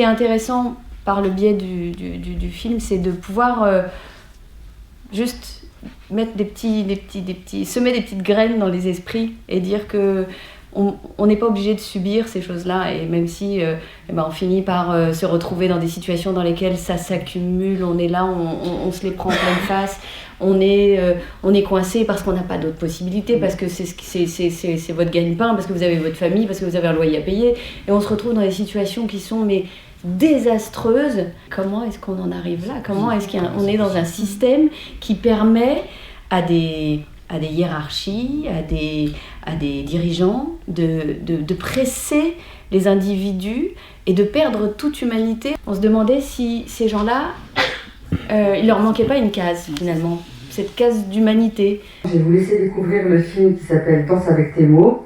qui est intéressant par le biais du film, c'est de pouvoir juste mettre semer des petites graines dans les esprits et dire que on n'est pas obligé de subir ces choses-là, et même si on finit par se retrouver dans des situations dans lesquelles ça s'accumule, on est là, on se les prend en pleine face, on est coincé parce qu'on n'a pas d'autres possibilités, parce que c'est votre gagne-pain, parce que vous avez votre famille, parce que vous avez un loyer à payer, et on se retrouve dans des situations qui sont désastreuses. Comment est-ce qu'on en arrive là ? Comment est-ce qu'on est dans un système qui permet à des hiérarchies, à des dirigeants de presser les individus et de perdre toute humanité? On se demandait si ces gens-là, il leur manquait pas une case finalement, cette case d'humanité. Je vais vous laisser découvrir le film qui s'appelle Danse avec tes mots.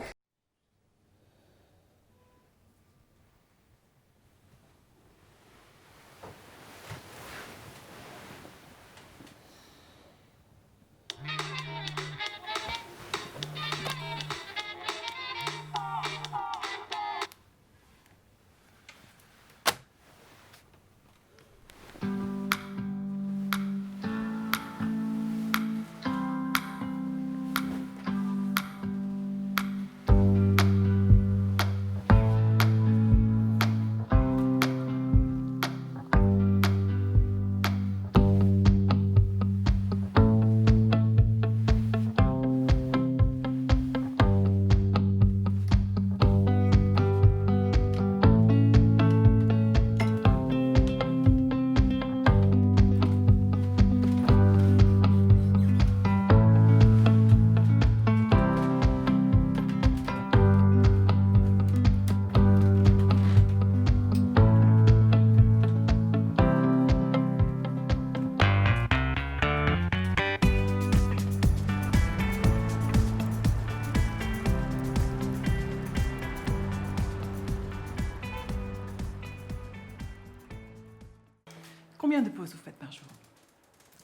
Combien de pauses vous faites par jour ?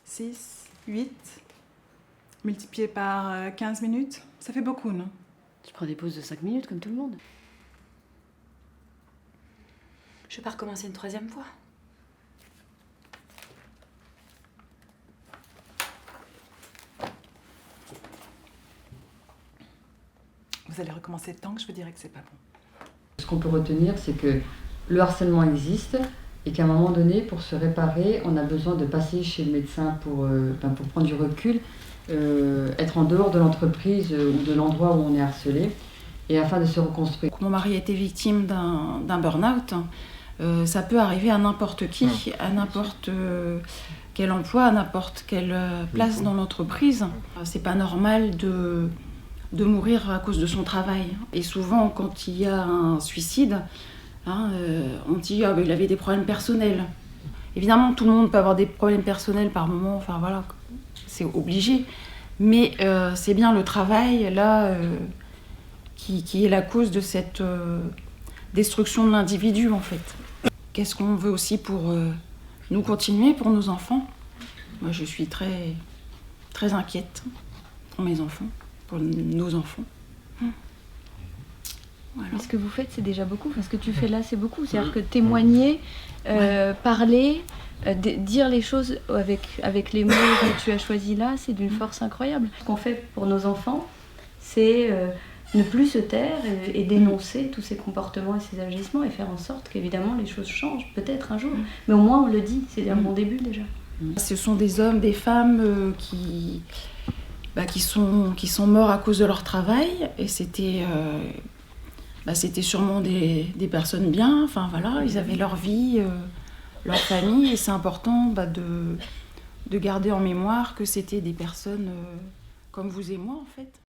6, 8, multiplié par 15 minutes, ça fait beaucoup, non ? Tu prends des pauses de 5 minutes comme tout le monde. Je vais pas recommencer une 3e fois. Vous allez recommencer tant que je vous dirai que c'est pas bon. Ce qu'on peut retenir, c'est que le harcèlement existe et qu'à un moment donné, pour se réparer, on a besoin de passer chez le médecin pour prendre du recul, être en dehors de l'entreprise ou de l'endroit où on est harcelé, et afin de se reconstruire. Mon mari a été victime d'un burn-out. Ça peut arriver à n'importe qui, à n'importe quel emploi, à n'importe quelle place dans l'entreprise. C'est pas normal de mourir à cause de son travail. Et souvent, quand il y a un suicide, on dit il avait des problèmes personnels. Évidemment, tout le monde peut avoir des problèmes personnels par moment, enfin voilà, c'est obligé. Mais c'est bien le travail, là, qui est la cause de cette destruction de l'individu, en fait. Qu'est-ce qu'on veut aussi pour nous continuer, pour nos enfants ? Moi, je suis très, très inquiète pour mes enfants, pour nos enfants. Voilà. Ce que vous faites, c'est déjà beaucoup. Enfin, ce que tu fais là, c'est beaucoup. C'est-à-dire que témoigner, parler, dire les choses avec les mots que tu as choisis là, c'est d'une force incroyable. Ce qu'on fait pour nos enfants, c'est ne plus se taire et dénoncer tous ces comportements et ces agissements et faire en sorte qu'évidemment les choses changent, peut-être un jour. Mais au moins on le dit, c'est un bon début déjà. Ce sont des hommes, des femmes qui sont morts à cause de leur travail, et c'était sûrement des personnes bien, enfin voilà, ils avaient leur vie, leur famille, et c'est important de garder en mémoire que c'était des personnes comme vous et moi en fait.